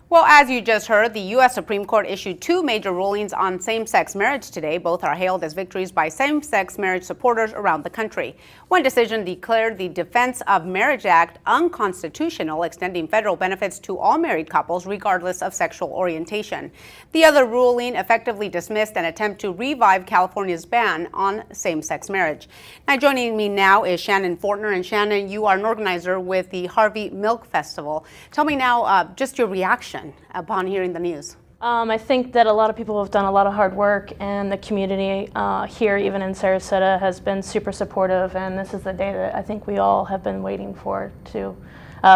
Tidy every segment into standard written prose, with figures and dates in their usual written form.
Well, as you just heard, the U.S. Supreme Court issued two major rulings on same-sex marriage today. Both are hailed as victories by same-sex marriage supporters around the country. One decision declared the Defense of Marriage Act unconstitutional, extending federal benefits to all married couples regardless of sexual orientation. The other ruling effectively dismissed an attempt to revive California's ban on same-sex marriage. Now, joining me now is Shannon Fortner. And Shannon, you are an organizer with the Harvey Milk Festival. Tell me now just your reaction upon hearing the news. I think that a lot of people have done a lot of hard work, and the community here, even in Sarasota, has been super supportive, and this is the day that I think we all have been waiting for to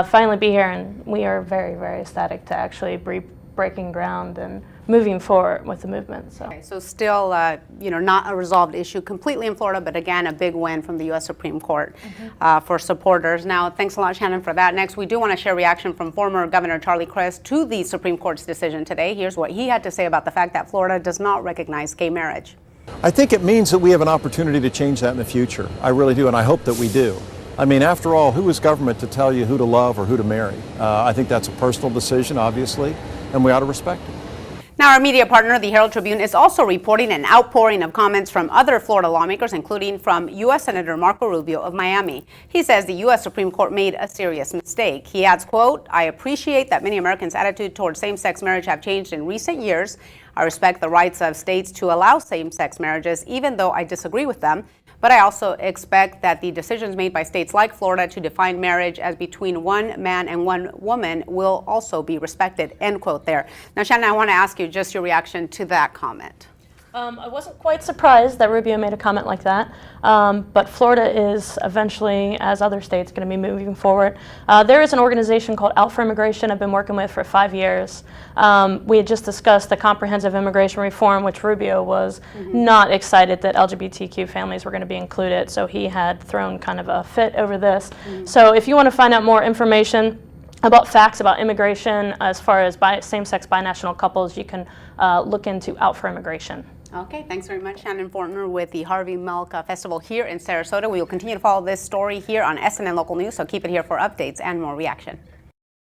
finally be here, and we are very, very ecstatic to actually be breaking ground and moving forward with the movement. So still, not a resolved issue completely in Florida, but again, a big win from the U.S. Supreme Court for supporters. Now, thanks a lot, Shannon, for that. Next, we do want to share reaction from former Governor Charlie Crist to the Supreme Court's decision today. Here's what he had to say about the fact that Florida does not recognize gay marriage. I think it means that we have an opportunity to change that in the future. I really do, and I hope that we do. I mean, after all, who is government to tell you who to love or who to marry? I think that's a personal decision, obviously, and we ought to respect it. Now, our media partner, the Herald Tribune, is also reporting an outpouring of comments from other Florida lawmakers, including from U.S. Senator Marco Rubio of Miami. He says the U.S. Supreme Court made a serious mistake. He adds, quote, "I appreciate that many Americans' attitude towards same-sex marriage have changed in recent years. I respect the rights of states to allow same-sex marriages, even though I disagree with them. But I also expect that the decisions made by states like Florida to define marriage as between one man and one woman will also be respected," end quote there. Now, Shannon, I want to ask you just your reaction to that comment. I wasn't quite surprised that Rubio made a comment like that, but Florida is eventually, as other states, going to be moving forward. There is an organization called Out for Immigration I've been working with for 5 years. We had just discussed the comprehensive immigration reform, which Rubio was not excited that LGBTQ families were going to be included, so he had thrown kind of a fit over this. So if you want to find out more information about facts about immigration as far as same-sex binational couples, you can look into Out for Immigration. Okay, thanks very much, Shannon Fortner with the Harvey Milk Festival here in Sarasota. We will continue to follow this story here on SNN Local News, so keep it here for updates and more reaction.